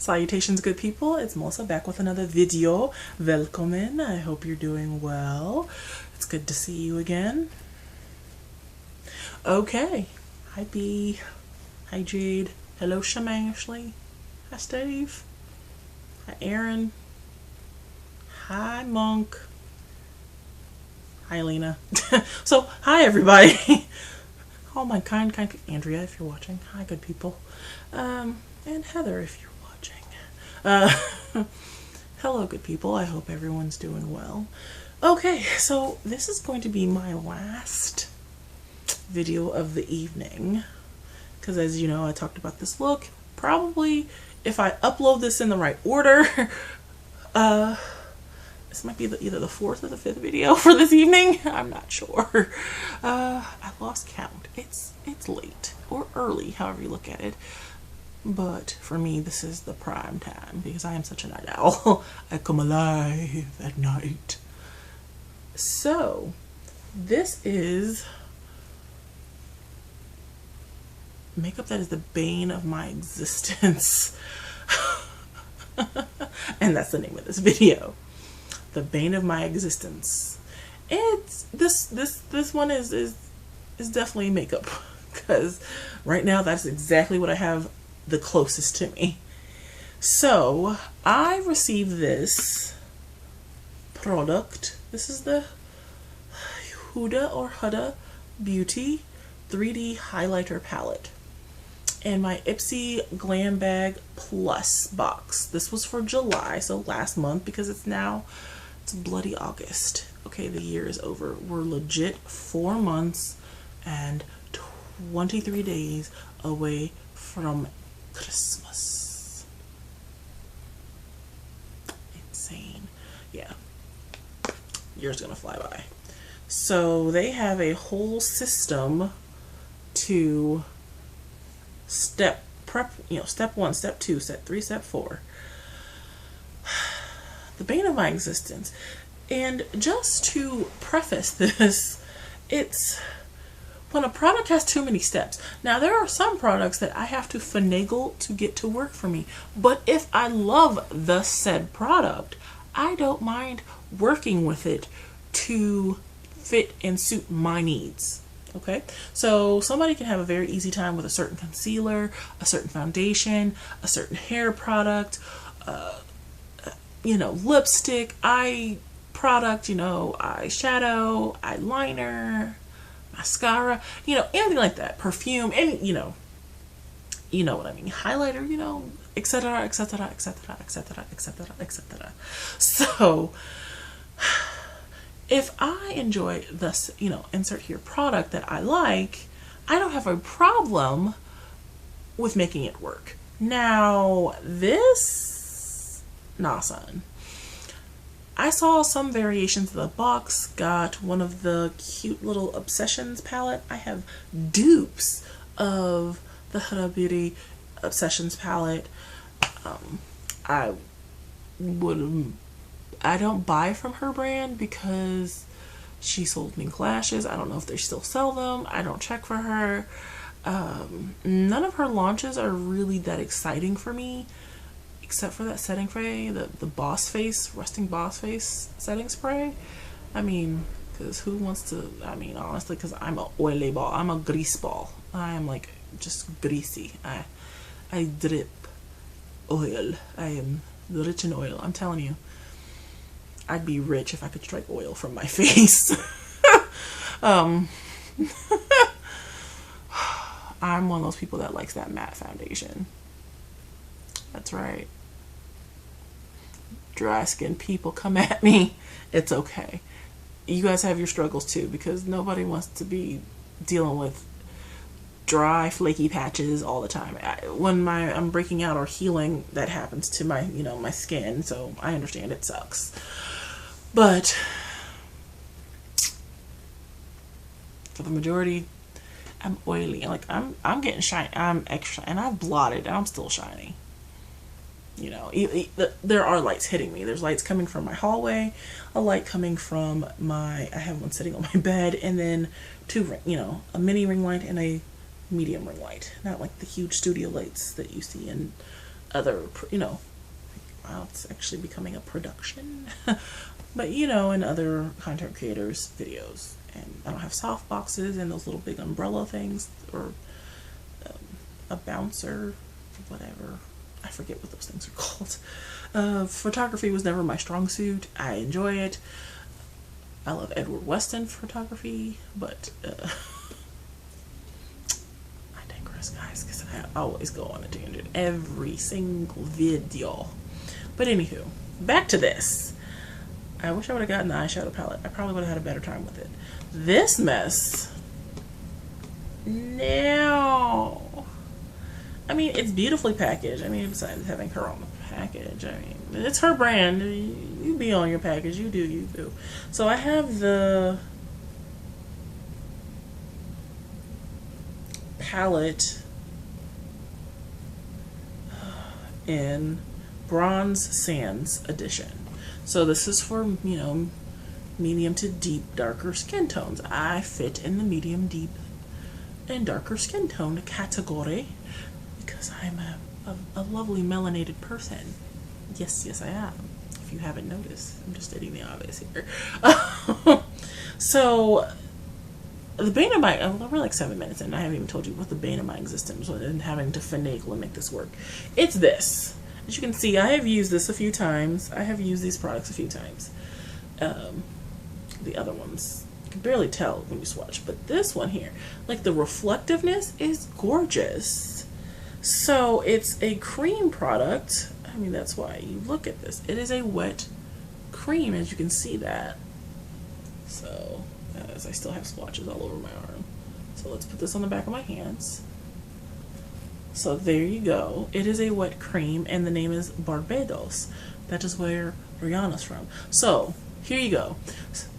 Salutations, good people. It's Melissa back with another video. Willkommen. I hope you're doing well. It's good to see you again. Okay. Hi, B. Hi, Jade. Hello, Ashley. Hi, Steve. Hi, Aaron. Hi, Monk. Hi, Lena. So, hi, everybody. Oh, my kind Andrea, if you're watching. Hi, good people. And Heather, if you're watching. Hello, good people. I hope everyone's doing well. Okay, so this is going to be my last video of the evening. Because as you know, I talked about this look. Probably, if I upload this in the right order, this might be either the fourth or the fifth video for this evening. I'm not sure. I lost count. It's late or early, however you look at it. But for me, this is the prime time because I am such a night owl. I come alive at night. So, this is makeup that is the bane of my existence. And that's the name of this video. The bane of my existence. It's this one is definitely makeup because right now that's exactly what I have the closest to me. So I received this product. This is the Huda Beauty 3D highlighter palette and my Ipsy Glam Bag Plus box. This was for July, so last month, because it's bloody August. Okay, the year is over. We're legit 4 months and 23 days away from Christmas. Insane. Yeah. Year's gonna fly by. So they have a whole system to step 1, step 2, step 3, step 4. The bane of my existence. And just to preface this, it's when a product has too many steps. Now, there are some products that I have to finagle to get to work for me. But if I love the said product, I don't mind working with it to fit and suit my needs. Okay? So somebody can have a very easy time with a certain concealer, a certain foundation, a certain hair product, lipstick, eye product, eyeshadow, eyeliner, mascara, anything like that, perfume, and you know what I mean, highlighter, etc., etc., etc., etc., etc., etc. So if I enjoy this, insert here product that I like, I don't have a problem with making it work. Now this, nah, son. I saw some variations of the box, got one of the cute little Obsessions palette. I have dupes of the Huda Beauty Obsessions palette. I don't buy from her brand because she sold me lashes. I don't know if they still sell them. I don't check for her. None of her launches are really that exciting for me, except for that setting spray, the Boss Face, Resting Boss Face setting spray. I mean, because who wants to, honestly, because I'm a oily ball. I'm a grease ball. I am like just greasy. I drip oil. I am rich in oil. I'm telling you. I'd be rich if I could strike oil from my face. I'm one of those people that likes that matte foundation. That's right. Dry skin people, come at me. It's okay. You guys have your struggles too, because nobody wants to be dealing with dry, flaky patches all the time. When I'm breaking out or healing, that happens to my, my skin, so I understand it sucks. But for the majority, I'm oily. Like I'm getting shiny. I'm extra, and I've blotted, and I'm still shiny. There are lights hitting me. There's lights coming from my hallway, a light coming from I have one sitting on my bed, and then a mini ring light and a medium ring light. Not like the huge studio lights that you see in other, you know, well, it's actually becoming a production, but you know, in other content creators' videos. And I don't have soft boxes and those little big umbrella things, or a bouncer, whatever. I forget what those things are called. Photography was never my strong suit. I enjoy it. I love Edward Weston photography, but I digress, guys, because I always go on a tangent every single video. But anywho, back to this. I wish I would have gotten the eyeshadow palette. I probably would have had a better time with it. This mess. No. I mean, it's beautifully packaged. I mean, besides having her on the package, I mean, it's her brand. You be on your package. You do. So I have the palette in Bronze Sands edition. So this is for, you know, medium to deep, darker skin tones. I fit in the medium, deep, and darker skin tone category because I'm a lovely melanated person. Yes, I am. If you haven't noticed, I'm just stating the obvious here. So the bane of my, we're like 7 minutes in. I haven't even told you what the bane of my existence was and having to finagle and make this work. It's this. As you can see, I have used this a few times. I have used these products a few times. The other ones, you can barely tell when you swatch, but this one here, like the reflectiveness is gorgeous. So it's a cream product. I mean, that's why you look at this. It is a wet cream, as you can see that. So, as I still have swatches all over my arm. So let's put this on the back of my hands. So there you go. It is a wet cream, and the name is Barbados. That is where Rihanna's from. So here you go.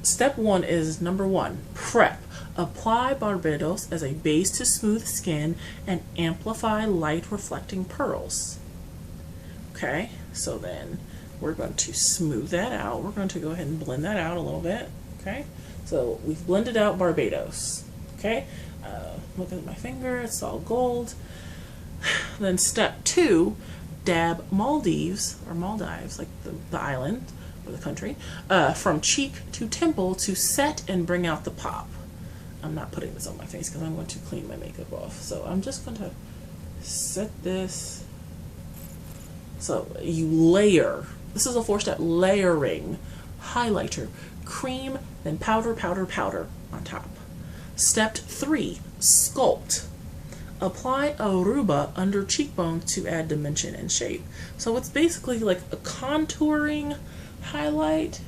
Step 1 is number 1, prep. Apply Barbados as a base to smooth skin and amplify light reflecting pearls. Okay, so then we're going to smooth that out. We're going to go ahead and blend that out a little bit. Okay, so we've blended out Barbados. Okay, look at my finger, it's all gold. Then step 2, dab Maldives, or Maldives, like the island or the country, from cheek to temple to set and bring out the pop. I'm not putting this on my face because I'm going to clean my makeup off. So I'm just going to set this. So you layer. This is a 4-step layering. Highlighter, cream, then powder, powder, powder on top. Step 3, sculpt. Apply Aruba under cheekbones to add dimension and shape. So it's basically like a contouring highlight.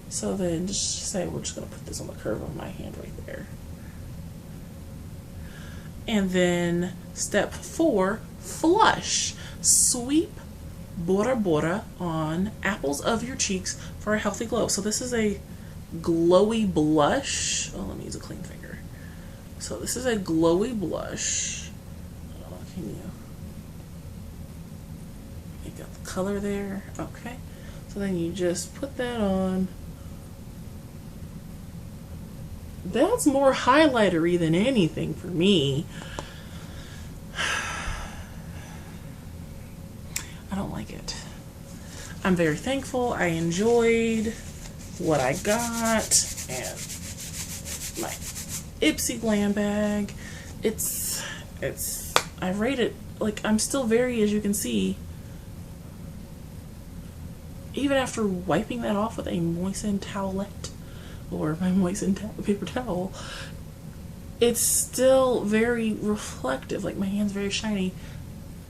So then just say we're just going to put this on the curve of my hand right there. And then step 4, flush. Sweep Bora Bora on apples of your cheeks for a healthy glow. So this is a glowy blush. Oh, let me use a clean finger. So this is a glowy blush. I don't know, can you got the color there? Okay. So then you just put that on. That's more highlightery than anything for me. I don't like it. I'm very thankful. I enjoyed what I got, and my Ipsy Glam bag. I rate it, like, I'm still very, as you can see, even after wiping that off with a moistened towelette, or my moistened paper towel, it's still very reflective. Like, my hand's very shiny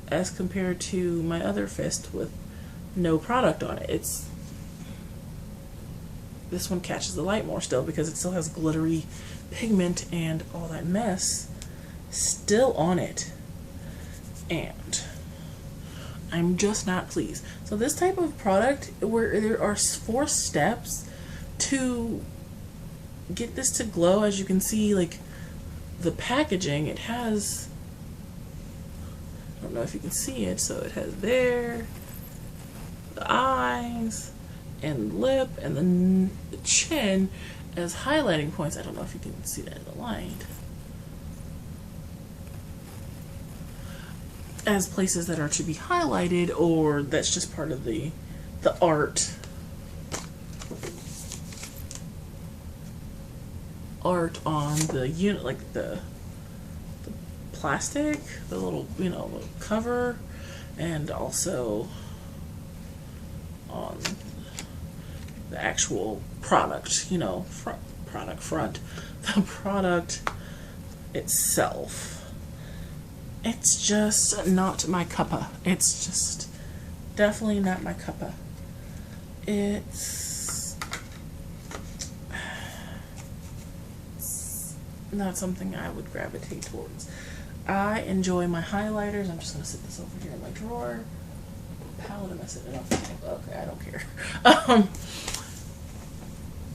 as compared to my other fist with no product on it. This one catches the light more still because it still has glittery pigment and all that mess still on it. And I'm just not pleased. So this type of product where there are 4 steps to get this to glow, as you can see, like the packaging, it has, I don't know if you can see it, so it has there, the eyes, and lip, and then the chin as highlighting points. I don't know if you can see that aligned. as places that are to be highlighted, or that's just part of the art on the unit, like the plastic, the little, you know, cover, and also on the actual product, you know, front, the product itself. It's just not my cuppa. It's just definitely not my cuppa. It's not something I would gravitate towards. I enjoy my highlighters. I'm just going to sit this over here in my drawer. Palette, am I sitting it off? Okay, I don't care.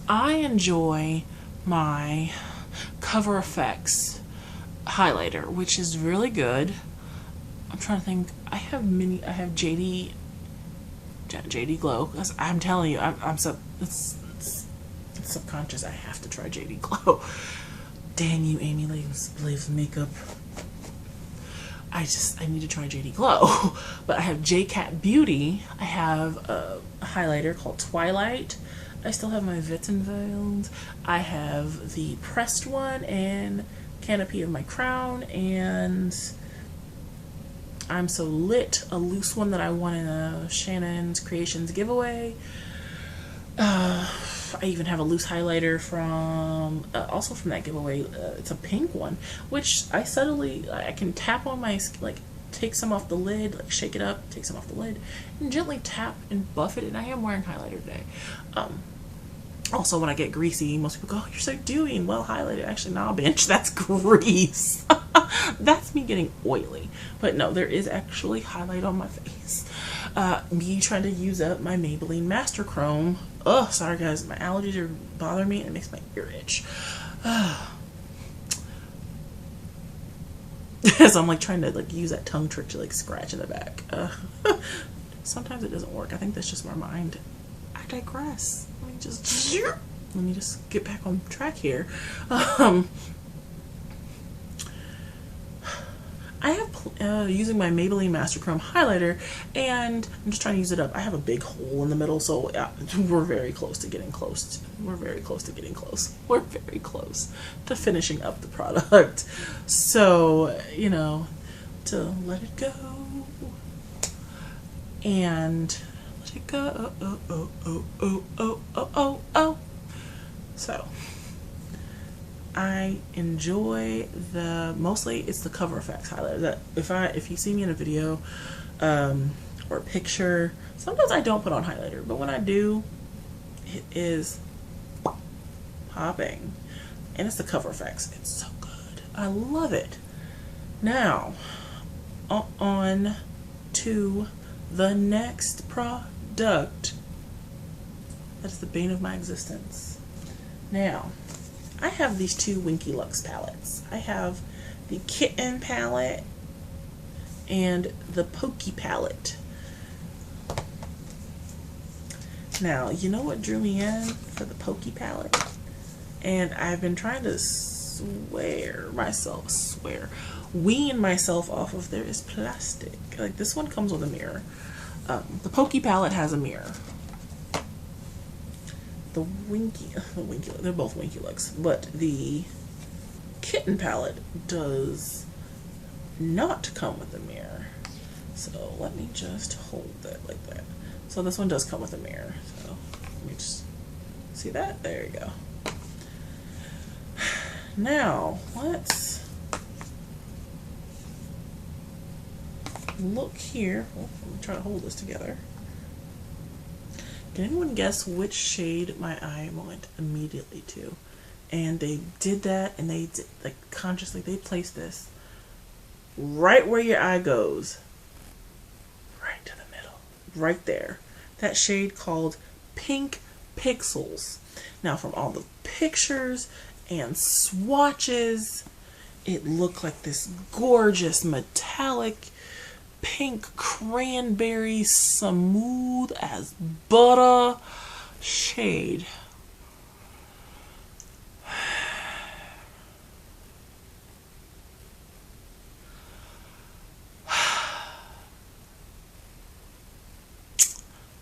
I enjoy my Cover FX highlighter, which is really good. I'm trying to think. I have JD Glow. I'm telling you, it's subconscious. I have to try JD Glow. Dang you, Amy Laves Makeup. I need to try JD Glow. But I have JCat Beauty. I have a highlighter called Twilight. I still have my Veiled. I have the pressed one and Canopy of My Crown, and I'm So Lit, a loose one that I won in a Shannon's Creations giveaway. I even have a loose highlighter from also from that giveaway. It's a pink one, which I can tap on my, like, take some off the lid, like shake it up, take some off the lid, and gently tap and buff it. And I am wearing highlighter today. Also, when I get greasy, most people go, "Oh, you're so dewy and well highlighted." Actually, nah, bitch, that's grease. That's me getting oily. But no, there is actually highlight on my face. Me trying to use up my Maybelline Master Chrome. Oh, sorry guys, my allergies are bothering me and it makes my ear itch. So I'm like trying to like use that tongue trick to like scratch in the back. Sometimes it doesn't work. I think that's just my mind. I digress. Let me just get back on track here. I have using my Maybelline Master Chrome highlighter, and I'm just trying to use it up. I have a big hole in the middle, so we're very close to getting close. We're very close to getting close. We're very close to finishing up the product. So, you know, to let it go and let it go. So I enjoy mostly it's the Cover FX highlighter. That if you see me in a video or a picture, sometimes I don't put on highlighter, but when I do, it is popping. And it's the Cover FX. It's so good. I love it. Now, on to the next product. That's the bane of my existence. Now, I have these two Winky Lux palettes. I have the Kitten palette and the Pokey palette. Now, you know what drew me in for the Pokey palette? And I've been trying to wean myself off of there is plastic. Like, this one comes with a mirror. The Pokey palette has a mirror. They're both Winky Lux, but the Kitten palette does not come with a mirror. So let me just hold that like that. So this one does come with a mirror. So let me just see that. There you go. Now let's look here. Oh, I'm trying to hold this together. Can anyone guess which shade my eye went immediately to? And they did that, and they did, like, consciously, they placed this right where your eye goes. Right to the middle. Right there. That shade called Pink Pixels. Now, from all the pictures and swatches, it looked like this gorgeous metallic pink cranberry, smooth as butter shade.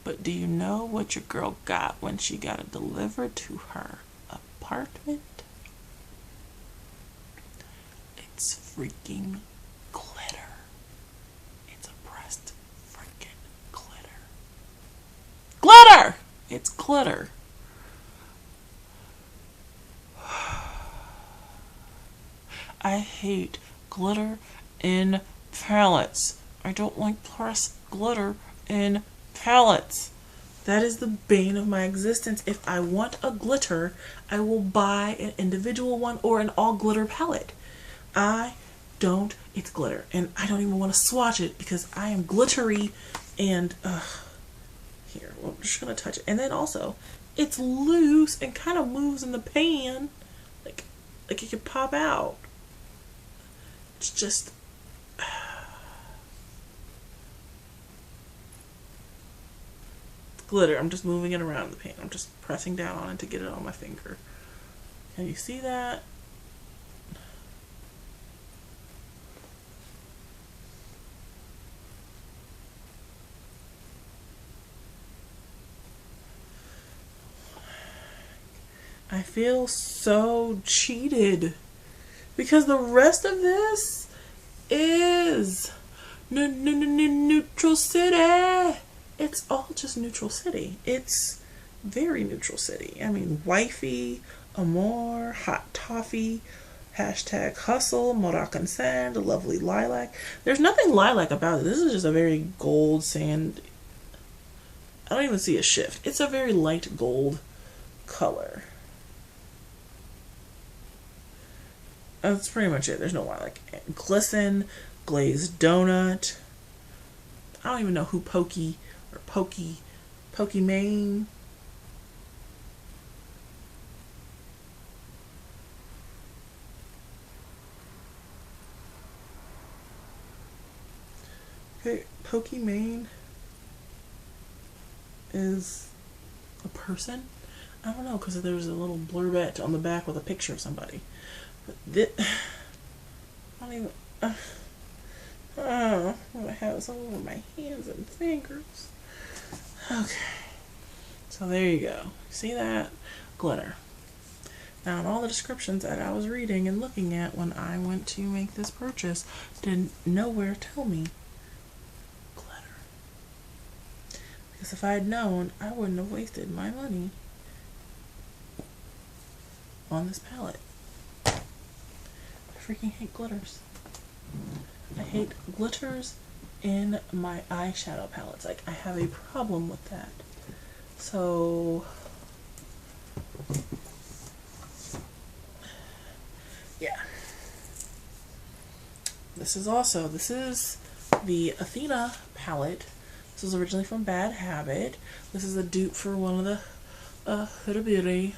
But do you know what your girl got when she got it delivered to her apartment? It's freaking glitter. It's a pressed freaking glitter. Glitter! It's glitter. I hate glitter in palettes. I don't like pressed glitter in palettes. That is the bane of my existence. If I want a glitter, I will buy an individual one or an all glitter palette. It's glitter. And I don't even want to swatch it because I am glittery and, here, well, I'm just going to touch it. And then also, it's loose and kind of moves in the pan. Like it could pop out. It's just... glitter. I'm just moving it around the pan. I'm just pressing down on it to get it on my finger. Can you see that? I feel so cheated because the rest of this is neutral city. It's all just neutral city. It's very neutral city. I mean, wifey, amour, hot toffee, hashtag hustle, Moroccan sand, a lovely lilac. There's nothing lilac about it. This is just a very gold sand. I don't even see a shift. It's a very light gold color. That's pretty much it. There's no lilac. Glisten, glazed donut. I don't even know who Pokimane. Okay, Pokimane is a person? I don't know, because there's a little blurbette on the back with a picture of somebody. But this, I don't even... I have this all over my hands and fingers. Okay. So there you go. See that? Glitter. Now, in all the descriptions that I was reading and looking at when I went to make this purchase, did nowhere tell me glitter. Because if I had known, I wouldn't have wasted my money on this palette. I freaking hate glitters. I hate glitters in my eyeshadow palettes. Like, I have a problem with that. So, yeah. This is the Athena palette. This was originally from Bad Habit. This is a dupe for one of the Huda Beauty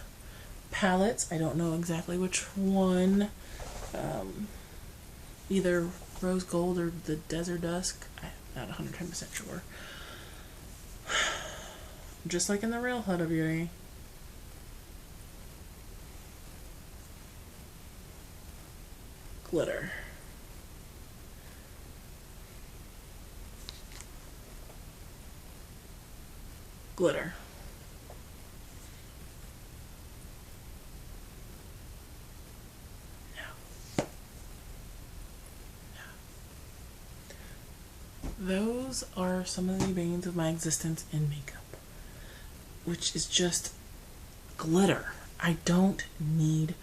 palettes. I don't know exactly which one. Either Rose Gold or the Desert Dusk. I'm not 110% sure. Just like in the real Huda Beauty. Glitter. Glitter. Those are some of the banes of my existence in makeup, which is just glitter. I don't need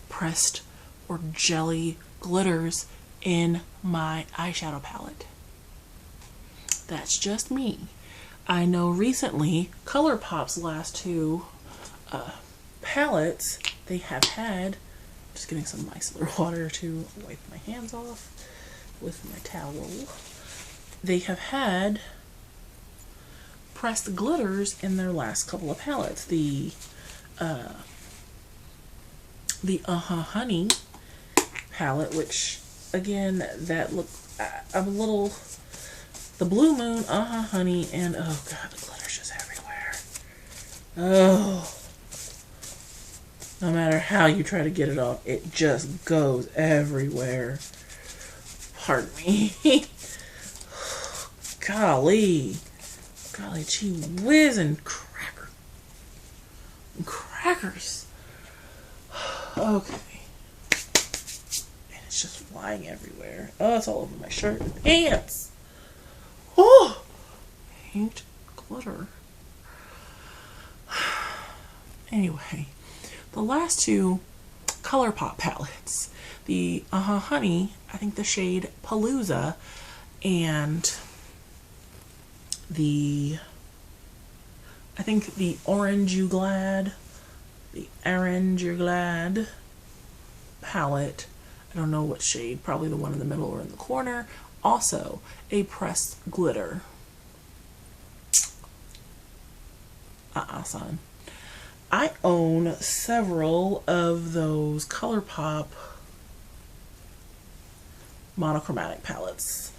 pressed or jelly glitters in my eyeshadow palette. That's just me. I know recently ColourPop's last two palettes, they have had, just getting some micellar water to wipe my hands off with my towel. They have had pressed glitters in their last couple of palettes. The Honey palette, which again, that look, I'm a little, the Blue Moon, Honey, and oh god, the glitter's just everywhere. Oh, no matter how you try to get it off, it just goes everywhere. Pardon me. Golly. golly gee whiz and crackers. Okay. And it's just flying everywhere. Oh, it's all over my shirt and pants. Oh, paint glitter. Anyway, the last two ColourPop palettes, the Honey, I think the shade Palooza, and the Orange You Glad palette. I don't know what shade, probably the one in the middle or in the corner. Also a pressed glitter. Son. I own several of those ColourPop monochromatic palettes.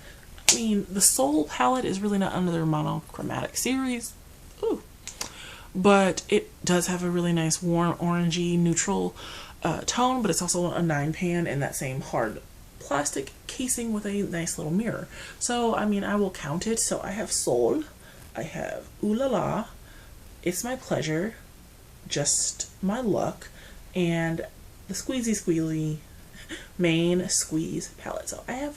I mean, the Soul palette is really not under their monochromatic series. Ooh. But it does have a really nice warm orangey neutral tone, but it's also a 9-pan in that same hard plastic casing with a nice little mirror. So, I mean, I will count it. So I have Soul, I have Ooh La La, It's My Pleasure, Just My Luck, and the Squeezy main squeeze palette. So I have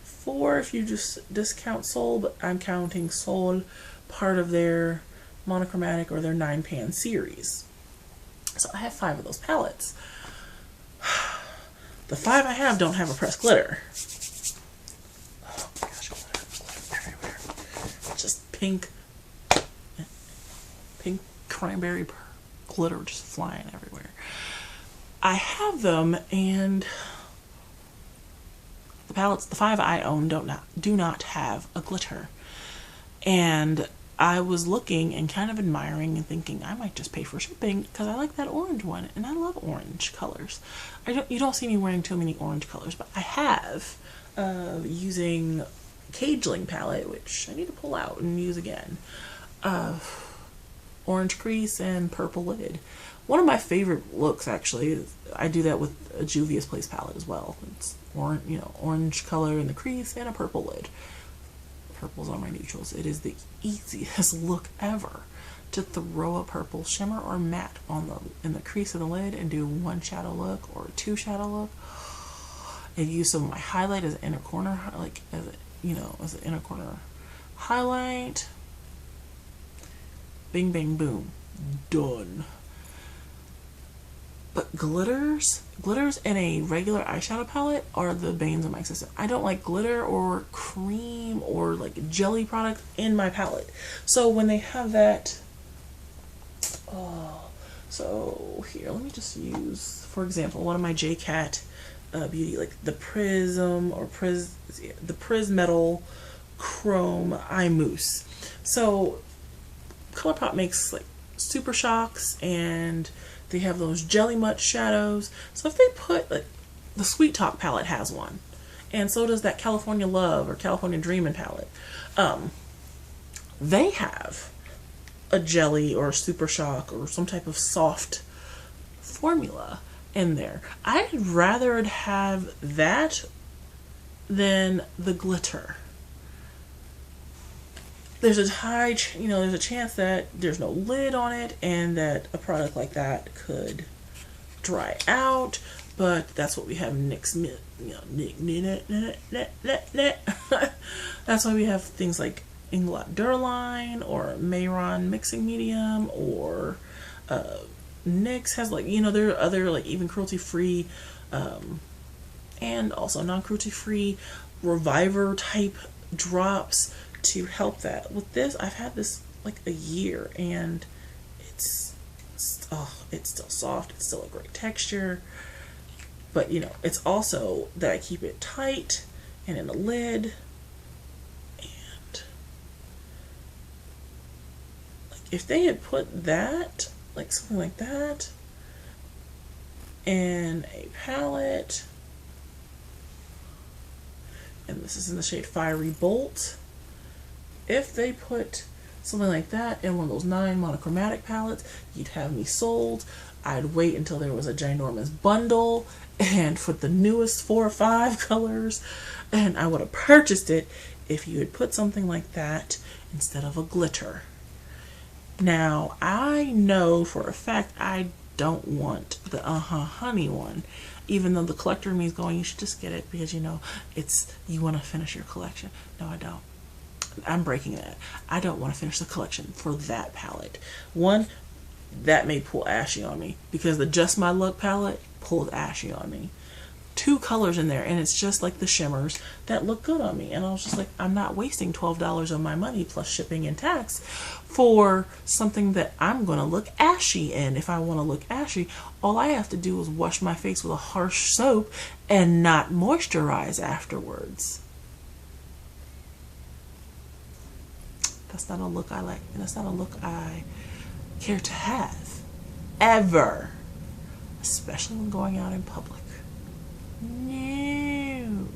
4 if you just discount Soul, but I'm counting Soul part of their monochromatic or their 9-pan series. So I have 5 of those palettes. The 5 I have don't have a pressed glitter. Oh my gosh, glitter everywhere. Just pink cranberry glitter just flying everywhere. I have them, and the 5 I own do not have a glitter. And I was looking and kind of admiring and thinking I might just pay for shipping because I like that orange one, and I love orange colors. You don't see me wearing too many orange colors, but I have using Cageling palette, which I need to pull out and use again. Orange crease and purple lid. One of my favorite looks, actually, is I do that with a Juvia's Place palette as well. It's orange color in the crease and a purple lid. Purples are my neutrals. It is the easiest look ever to throw a purple shimmer or matte in the crease of the lid and do 1 shadow look or 2 shadow look. And use some of my highlight as an inner corner, as an inner corner highlight. Bing, bang, boom, done. But glitters in a regular eyeshadow palette are the banes of my existence. I don't like glitter or cream or like jelly product in my palette. So when they have that, so here, let me just use, for example, one of my JCat Beauty, like the Prism or the Prismetal Chrome Eye Mousse. So ColourPop makes like Super Shocks, and they have those Jelly Much shadows. So if they put, like, the Sweet Talk palette has one, and so does that California Love or California Dreamin' palette. They have a jelly or a Super Shock or some type of soft formula in there. I'd rather have that than the glitter. There's a there's a chance that there's no lid on it and that a product like that could dry out, but that's what we have That's why we have things like Inglot Duraline or Mayron Mixing Medium, or NYX has, like, there are other, like, even cruelty-free and also non-cruelty-free Reviver type drops to help that. With this, I've had this like a year, and it's still soft. It's still a great texture, but it's also that I keep it tight and in a lid. And like, if they had put that, like something like that, in a palette, and this is in the shade Fiery Bolt. If they put something like that in one of those 9 monochromatic palettes, you'd have me sold. I'd wait until there was a ginormous bundle and for the newest 4 or 5 colors, and I would have purchased it if you had put something like that instead of a glitter. Now, I know for a fact I don't want the honey one, even though the collector in me is going, you should just get it because, you know, you want to finish your collection. No, I don't. I'm breaking that. I don't want to finish the collection for that palette. One, that may pull ashy on me because the Just My Luck palette pulled ashy on me. 2 colors in there, and it's just like the shimmers that look good on me, and I was just like, I'm not wasting $12 of my money plus shipping and tax for something that I'm going to look ashy in. If I want to look ashy, all I have to do is wash my face with a harsh soap and not moisturize afterwards. That's not a look I like, and that's not a look I care to have ever, especially when going out in public. No.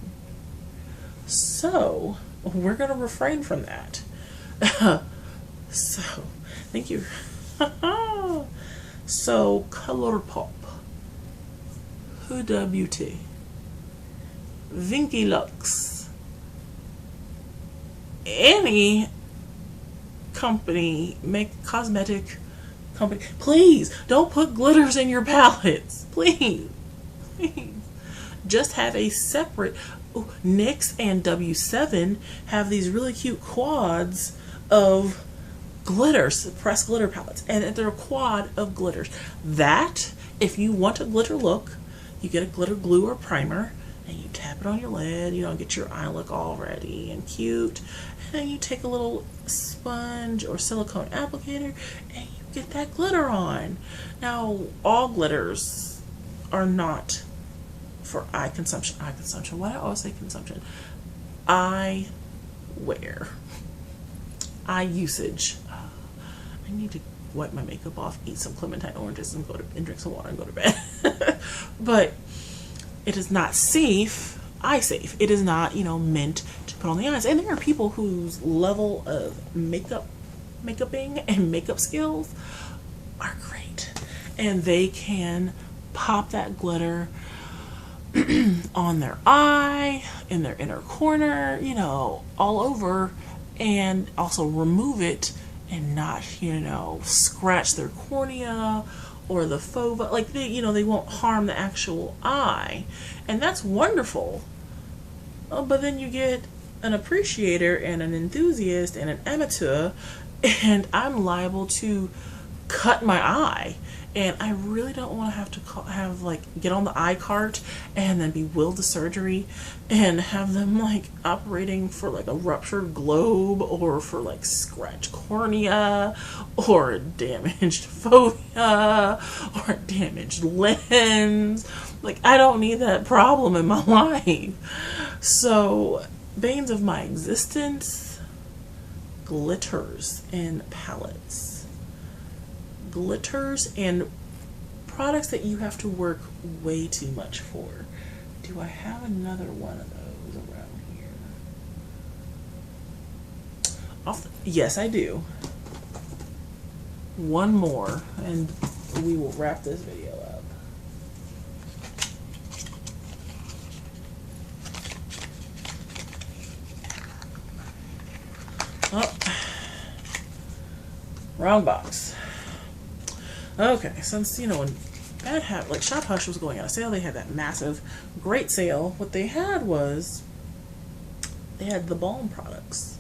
So we're gonna refrain from that. So thank you. So ColourPop, Huda Beauty, Vinky Lux, any company, cosmetic company, please don't put glitters in your palettes. Please. Just have a separate. NYX and W7 have these really cute quads of glitters, pressed glitter palettes, and they're a quad of glitters. That, if you want a glitter look, you get a glitter glue or primer, and you tap it on your lid, you know, get your eye look all ready and cute, and then you take a little sponge or silicone applicator, and you get that glitter on. Now, all glitters are not for eye consumption. Why do I always say consumption? Eye wear. Eye usage. I need to wipe my makeup off, eat some clementine oranges, and drink some water and go to bed. But it is not safe, eye safe. It is not, you know, meant to put on the eyes. And there are people whose level of makeuping and makeup skills are great. And they can pop that glitter on their eye, in their inner corner, you know, all over, and also remove and not, you know, scratch their cornea or the fova. Like, they won't harm the actual eye. And that's wonderful. But then you get an appreciator and an enthusiast and an amateur, and I'm liable to cut my eye. And I really don't want to have to get on the eye cart and then be willed to surgery and have them operating for a ruptured globe or for scratched cornea or a damaged fovea or a damaged lens. I don't need that problem in my life. So, Banes of My Existence, glitters and palettes. Glitters and products that you have to work way too much for. Do I have another one of those around here? Yes, I do. One more, and we will wrap this video up. Oh, wrong box. Okay, since, when Shop Hush was going out of sale, they had that massive, great sale. What they had was, they had the balm products.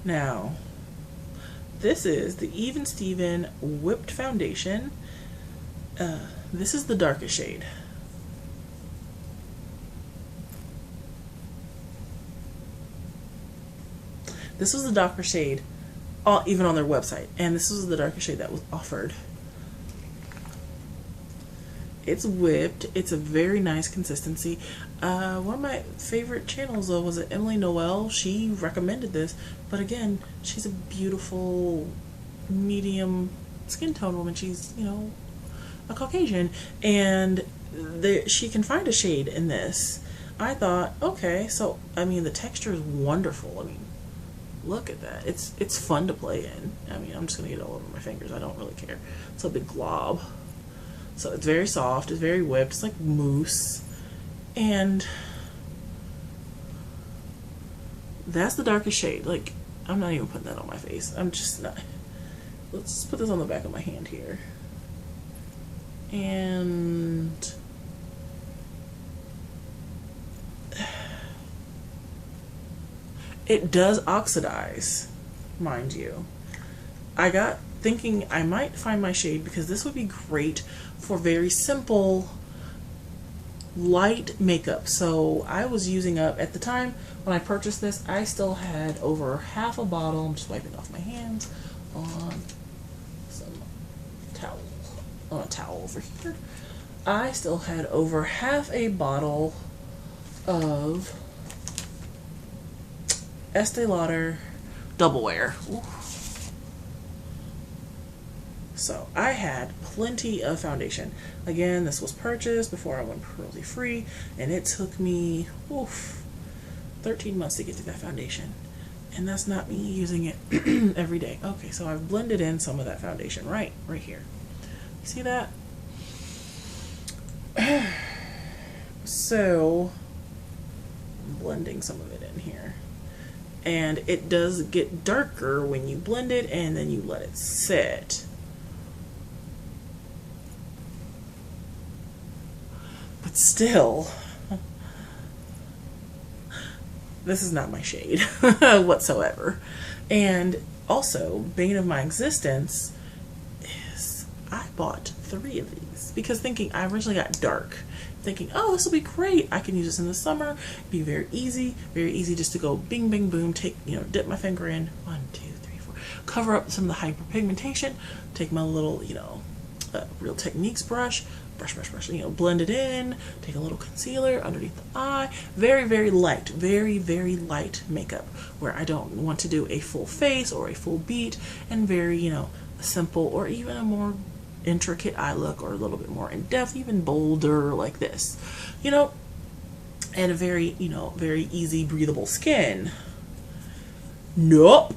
Now, this is the Even Steven Whipped Foundation. This is the darkest shade. This was the darker shade, even on their website, and this was the darkest shade that was offered. It's whipped. It's a very nice consistency. One of my favorite channels, though, was Emily Noel. She recommended this, but again, she's a beautiful medium skin tone woman. She's, a Caucasian, and she can find a shade in this. I thought, okay, so, the texture is wonderful. Look at that. It's fun to play in. I'm just going to get it all over my fingers. I don't really care. It's a big glob. So it's very soft, it's very whipped, it's like mousse. And That's the darkest shade. Like, I'm not even putting that on my face. I'm just not. Let's put this on the back of my hand here. And it does oxidize, mind you. I got thinking I might find my shade because this would be great for very simple light makeup. So I was using up, at the time when I purchased this, I still had over half a bottle. I'm just wiping off my hands on some towel, on a towel over here. I still had over half a bottle of Estee Lauder Double Wear. Ooh. So I had plenty of foundation. Again, this was purchased before I went cruelty free, and it took me 13 months to get to that foundation. And that's not me using it every day. Okay, so I've blended in some of that foundation right here. You see that? So I'm blending some of it in here. And it does get darker when you blend it and then you let it sit. But still, this is not my shade whatsoever. And also, Bane of My Existence is, I bought 3 of these because thinking, I originally got dark, thinking, oh, this will be great. I can use this in the summer. Be very easy just to go bing, bing, boom, take, dip my finger in, 1, 2, 3, 4, cover up some of the hyperpigmentation, take my little, Real Techniques brush, blend it in, take a little concealer underneath the eye. Very, very light, very, very light makeup where I don't want to do a full face or a full beat, and very, a simple or even a more intricate eye look, or a little bit more in depth, even bolder like this, and a very, very easy breathable skin. Nope.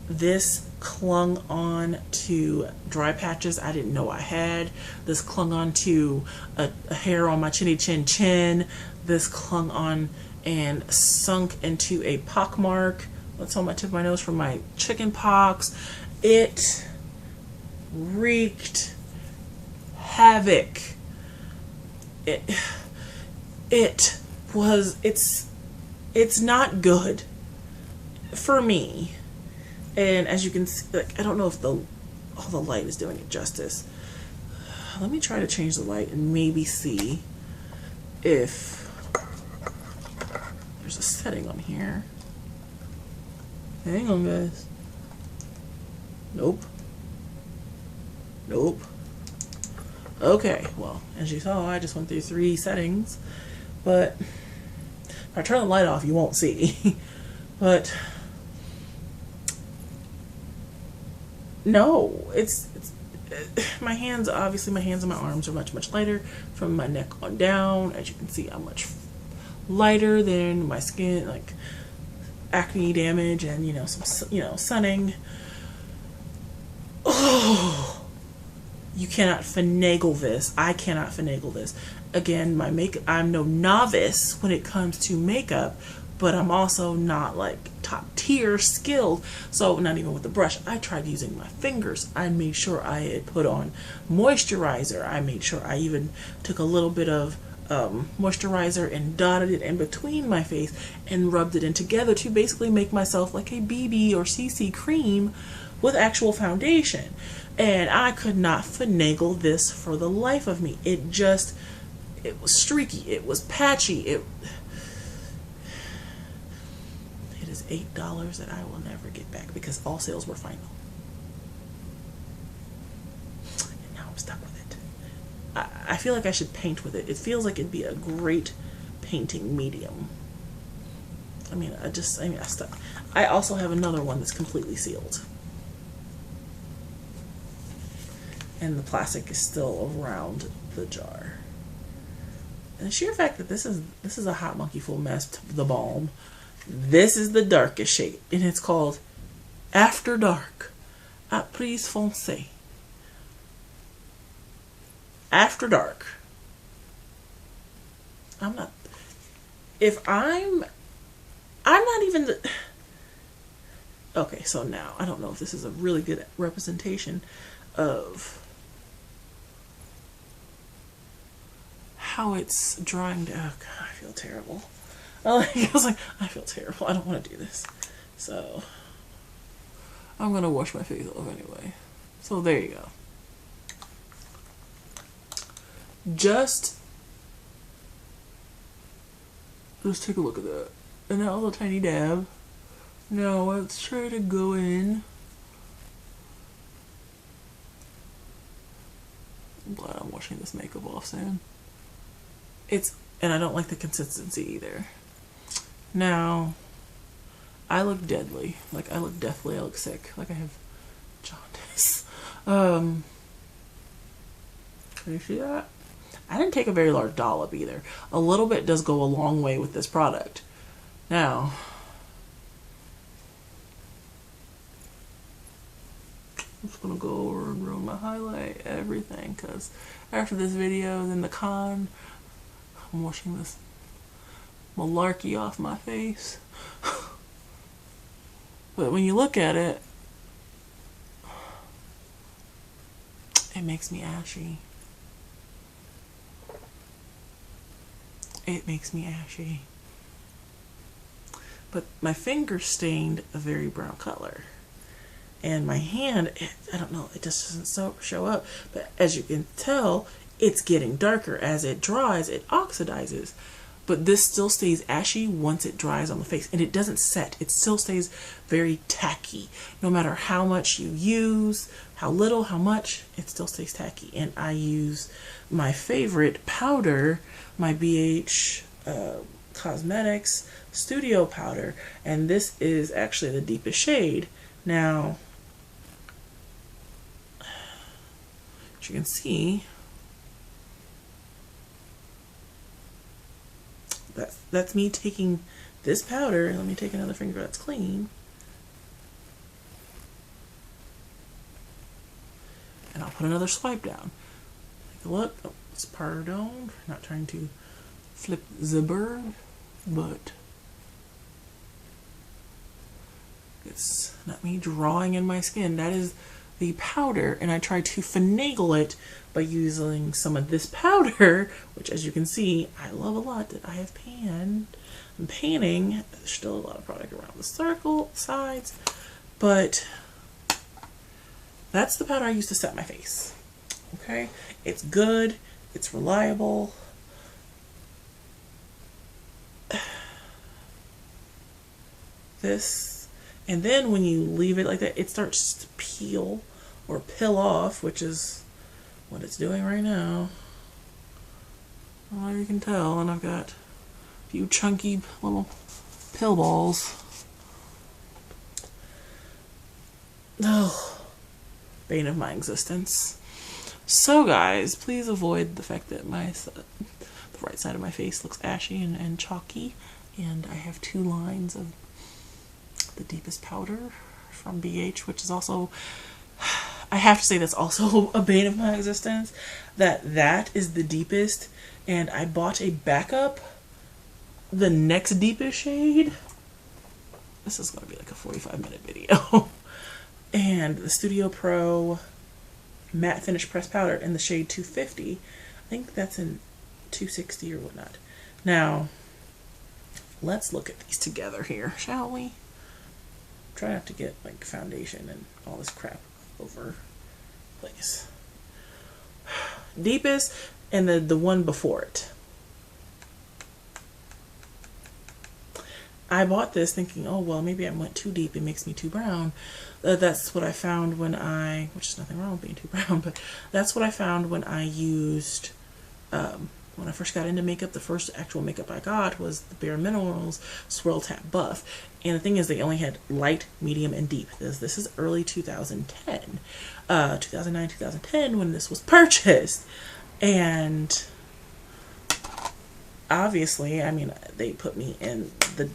This clung on to dry patches I didn't know I had. This clung on to a hair on my chinny chin. This clung on and sunk into a pock mark that's on my tip of my nose from my chicken pox. It wreaked havoc. It's not good for me. And as you can see, I don't know if the light is doing it justice. Let me try to change the light and maybe see if there's a setting on here. Hang on, guys. Nope. Okay, well, as you saw, I just went through 3 settings, but if I turn the light off, you won't see. But no, it's my hands, obviously my hands and my arms are much, much lighter from my neck on down. As you can see, I'm much lighter than my skin, like acne damage and, some, sunning. Oh, you cannot finagle this. I cannot finagle this. Again, I'm no novice when it comes to makeup, but I'm also not like top tier skilled. So not even with the brush. I tried using my fingers. I made sure I had put on moisturizer. I made sure I even took a little bit of moisturizer and dotted it in between my face and rubbed it in together to basically make myself like a BB or CC cream with actual foundation. And I could not finagle this for the life of me. It was streaky. It was patchy. It is $8 that I will never get back because all sales were final. And now I'm stuck with it. I feel like I should paint with it. It feels like it'd be a great painting medium. I also have another one that's completely sealed. And the plastic is still around the jar. And the sheer fact that this is a Hot Monkey Full Mess, the balm. This is the darkest shade, and it's called After Dark, Apres Foncé. After Dark. If I'm I'm not even the... Okay, so now, I don't know if this is a really good representation of how it's drying down. Oh, God, I feel terrible. I was like, I feel terrible. I don't want to do this. So, I'm going to wash my face off anyway. So, there you go. Just take a look at that. And that little tiny dab. Now let's try to go in. I'm glad I'm washing this makeup off soon. And I don't like the consistency either. Now, I look deadly. Like, I look deathly. I look sick. Like I have jaundice. Can you see that? I didn't take a very large dollop either. A little bit does go a long way with this product. Now, I'm just gonna go over and ruin my highlight, everything, because after this video, then the con, I'm washing this malarkey off my face. But when you look at it, it makes me ashy. It makes me ashy. But my finger stained a very brown color. And my hand, I don't know, it just doesn't show up. But as you can tell, it's getting darker. As it dries, it oxidizes. But this still stays ashy once it dries on the face. And it doesn't set. It still stays very tacky. No matter how much you use, how little, how much, it still stays tacky. And I use my favorite powder, my BH Cosmetics Studio Powder. And this is actually the deepest shade. Now, as you can see, that's me taking this powder. Let me take another finger that's clean. And I'll put another swipe down. Take a look. Oh, it's pardon. Not trying to flip the bird, but it's not me drawing in my skin. That is the powder, and I tried to finagle it by using some of this powder, which, as you can see, I love a lot, that I have panned. I'm panning. There's still a lot of product around the circle, sides, but that's the powder I use to set my face. Okay? It's good. It's reliable. This, and then when you leave it like that, it starts to peel or pill off, which is what it's doing right now. Well, you can tell, and I've got a few chunky little pill balls. Oh, bane of my existence. So guys, please avoid the fact that the right side of my face looks ashy and chalky, and I have 2 lines of the deepest powder from BH, which is also, I have to say, that's also a bane of my existence, that is the deepest, and I bought a backup, the next deepest shade. This is going to be like a 45-minute video. And the Studio Pro matte finish pressed powder in the shade 250. I think that's in 260 or whatnot. Now, let's look at these together here, shall we? Try not to get like foundation and all this crap over place. Deepest, and the one before it. I bought this thinking, oh well, maybe I went too deep, it makes me too brown. That's what I found when which is nothing wrong with being too brown, but that's what I found when I used, when I first got into makeup. The first actual makeup I got was the Bare Minerals Swirl Tap Buff. And the thing is, they only had light, medium, and deep. This is early 2010. 2009, 2010 when this was purchased. And obviously, I mean, they put me in the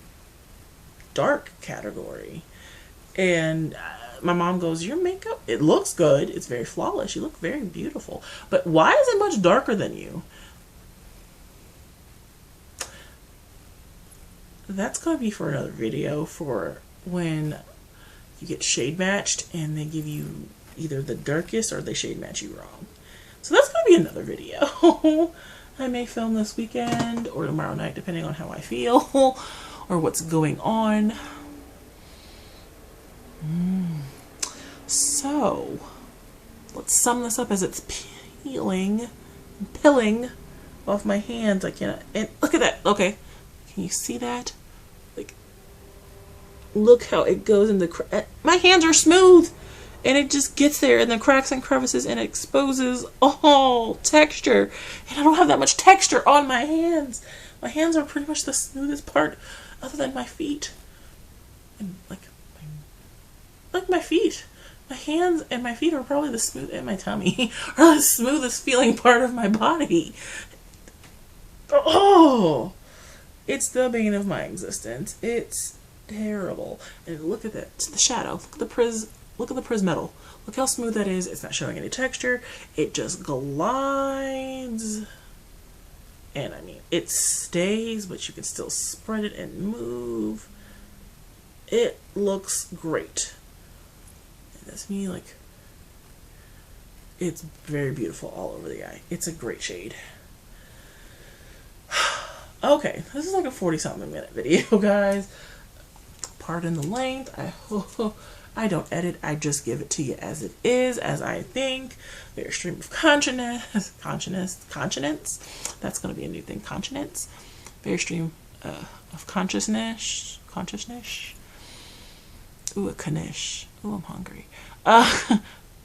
dark category. And my mom goes, your makeup, it looks good. It's very flawless. You look very beautiful. But why is it much darker than you? that's going to be for another video, for when you get shade matched and they give you either the darkest or they shade match you wrong. So that's going to be another video. I may film this weekend or tomorrow night, depending on how I feel or what's going on. So let's sum this up as it's pilling off my hands. I can't, and look at that. Okay, can you see that? Like, look how it goes in the my hands are smooth, and it just gets there in the cracks and crevices and exposes all texture. And I don't have that much texture on my hands. My hands are pretty much the smoothest part, other than my feet. And like my feet. My hands and my feet are probably the smooth, and my tummy are the smoothest feeling part of my body. Oh, it's the bane of my existence. It's terrible. And look at that, the shadow. Look at the prismetal. Look how smooth that is. It's not showing any texture. It just glides. And I mean, it stays, but you can still spread it and move. It looks great. And that's me, like, it's very beautiful all over the eye. It's a great shade. Okay, this is like a 40-something minute video, guys. Pardon the length. I don't edit. I just give it to you as it is, as I think. Very stream of consciousness. That's going to be a new thing. Consciousness. Very stream of consciousness. Ooh, a knish. Ooh, I'm hungry.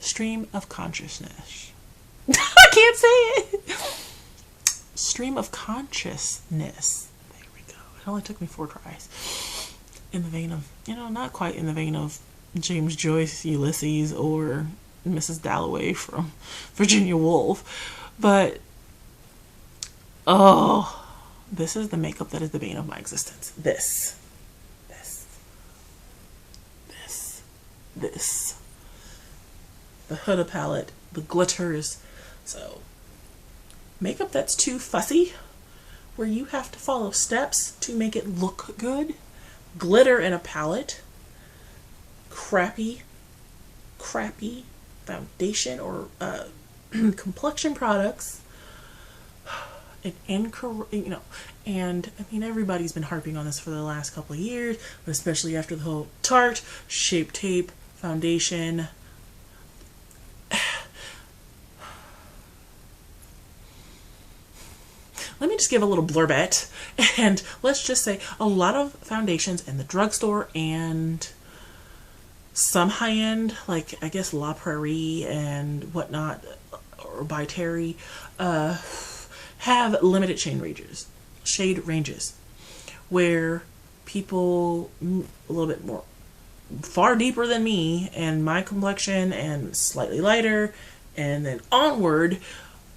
Stream of consciousness. I can't say it. Stream of consciousness. There we go. It only took me 4 tries. In the vein of, not quite in the vein of James Joyce, Ulysses, or Mrs. Dalloway from Virginia Woolf. But, oh, this is the makeup that is the bane of my existence. This. The Huda palette, the glitters. So, makeup that's too fussy, where you have to follow steps to make it look good. Glitter in a palette. Crappy foundation or complexion products. And I mean, everybody's been harping on this for the last couple of years, but especially after the whole Tarte Shape Tape foundation. Let me just give a little blurbette, and let's just say a lot of foundations in the drugstore and some high-end, like I guess La Prairie and whatnot, or By Terry, have limited shade ranges, where people a little bit more, far deeper than me and my complexion and slightly lighter and then onward,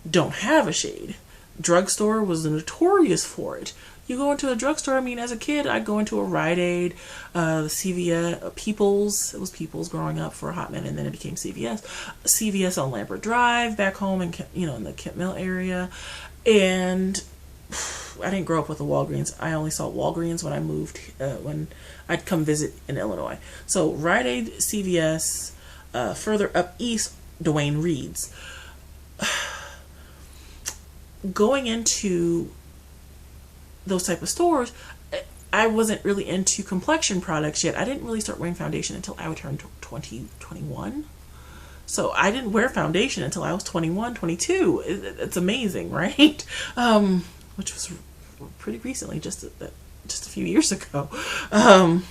don't have a shade. Drugstore was notorious for it. You go into a drugstore, I mean, as a kid, I'd go into a Rite Aid, the CVS, People's. It was People's growing up for a hot minute, and then it became CVS. CVS on Lambert Drive, back home in the Kent Mill area. And I didn't grow up with a Walgreens. I only saw Walgreens when I moved, when I'd come visit in Illinois. So Rite Aid, CVS, further up east, Duane Reade's. Going into those type of stores, I wasn't really into complexion products yet. I didn't really start wearing foundation until I would turn 21. So I didn't wear foundation until I was 21, 22. It's amazing, right? Which was pretty recently, just a few years ago. A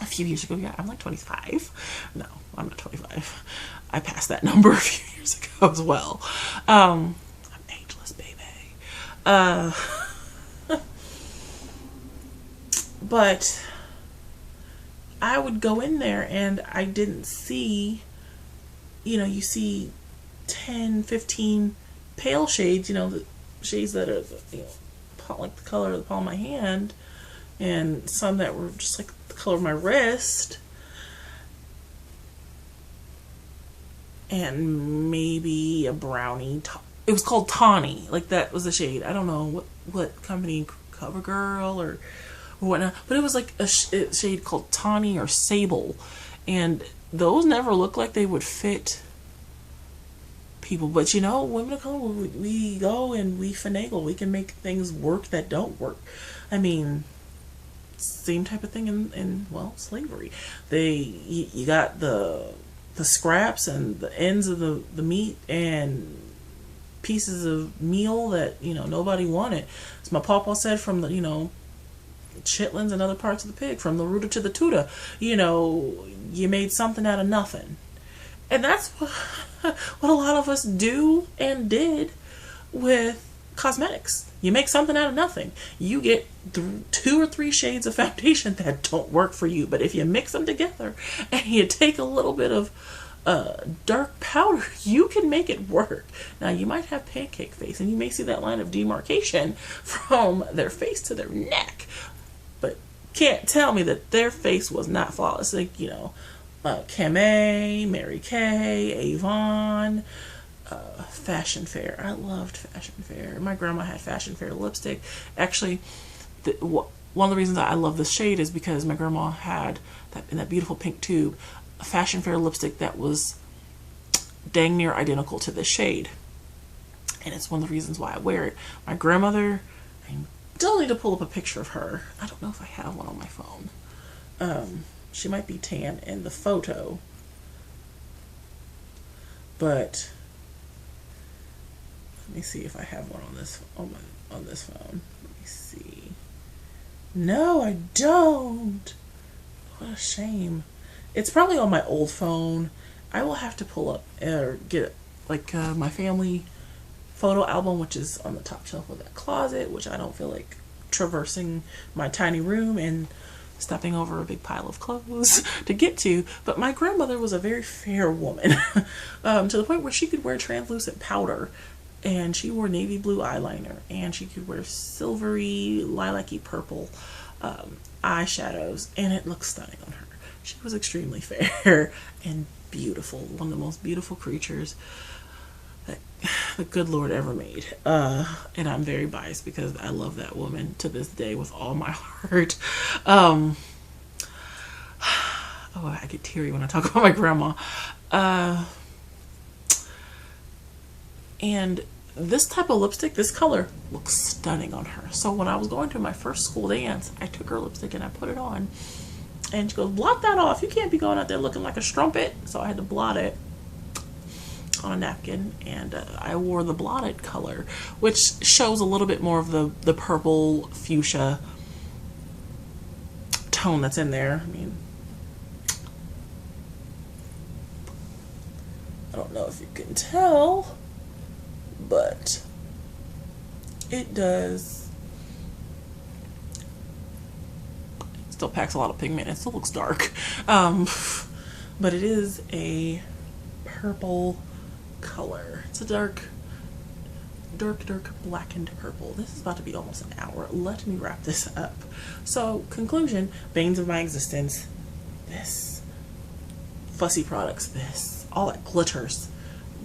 few years ago, yeah, I'm like 25. No, I'm not 25. I passed that number a few years ago as well. I'm ageless, baby. But I would go in there and I didn't see, you see 10, 15 pale shades, the shades that are, like the color of the palm of my hand, and some that were just like the color of my wrist, and maybe a brownie. It was called Tawny, like that was the shade. I don't know what company, CoverGirl or or whatnot. But it was like a shade called Tawny or Sable, and those never looked like they would fit people. But you know, women of color, we go and we finagle. We can make things work that don't work. I mean, same type of thing in well, slavery. You got the scraps and the ends of the meat and pieces of meal that, you know, nobody wanted. As my papa said, from the, you know, chitlins and other parts of the pig, from the rooter to the tutor, you know, you made something out of nothing. And that's what a lot of us do and did with cosmetics. You make something out of nothing. You get 2 or 3 shades of foundation that don't work for you. But if you mix them together and you take a little bit of dark powder, you can make it work. Now, you might have pancake face, and you may see that line of demarcation from their face to their neck. But can't tell me that their face was not flawless. Like, you know, Camay, Mary Kay, Avon, Fashion Fair. I loved Fashion Fair. My grandma had Fashion Fair lipstick. Actually, one of the reasons I love this shade is because my grandma had that in that beautiful pink tube, a Fashion Fair lipstick that was dang near identical to this shade. And it's one of the reasons why I wear it. My grandmother, I still need to pull up a picture of her. I don't know if I have one on my phone. She might be tan in the photo, but let me see if I have one on this phone. Let me see. No, I don't. What a shame. It's probably on my old phone. I will have to pull up or get like my family photo album, which is on the top shelf of that closet, which I don't feel like traversing my tiny room and stepping over a big pile of clothes to get to. But my grandmother was a very fair woman to the point where she could wear translucent powder, and she wore navy blue eyeliner, and she could wear silvery lilac-y purple eyeshadows, and it looked stunning on her. She was extremely fair and beautiful, one of the most beautiful creatures that the good Lord ever made. And I'm very biased because I love that woman to this day with all my heart. Oh, I get teary when I talk about my grandma. And this type of lipstick, this color, looks stunning on her. So when I was going to my first school dance, I took her lipstick and I put it on. And she goes, blot that off. You can't be going out there looking like a strumpet. So I had to blot it on a napkin, and I wore the blotted color, which shows a little bit more of the purple fuchsia tone that's in there. I mean, I don't know if you can tell, but it does. It still packs a lot of pigment. It still looks dark, but it is a purple color. It's a dark blackened purple. This is about to be almost an hour. Let me wrap this up. So, conclusion, Banes of My Existence, this, fussy products, this, all that glitters,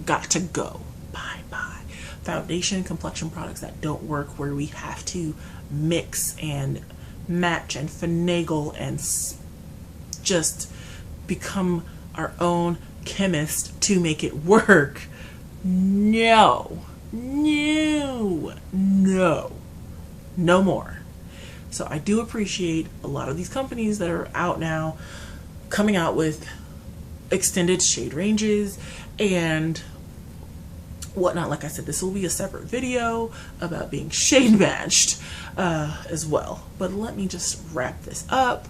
got to go. Bye bye. Foundation, complexion products that don't work, where we have to mix and match and finagle and just become our own chemist to make it work. No more. So I do appreciate a lot of these companies that are out now coming out with extended shade ranges and whatnot. Like I said, this will be a separate video about being shade matched as well. But let me just wrap this up.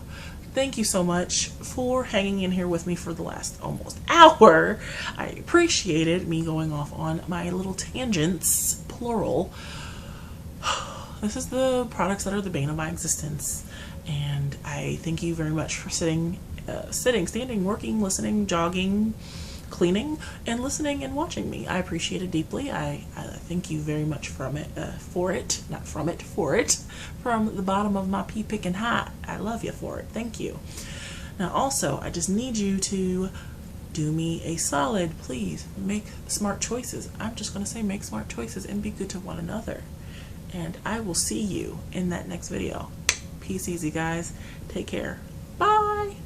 Thank you so much for hanging in here with me for the last almost hour. I appreciated me going off on my little tangents, plural. This is the products that are the bane of my existence. And I thank you very much for sitting, standing, working, listening, jogging, cleaning, and listening and watching me. I appreciate it deeply. I thank you very much for it, from the bottom of my pea-picking heart. I love you for it. Thank you. Now also, I just need you to do me a solid. Please make smart choices. I'm just going to say make smart choices and be good to one another. And I will see you in that next video. Peace easy, guys. Take care. Bye.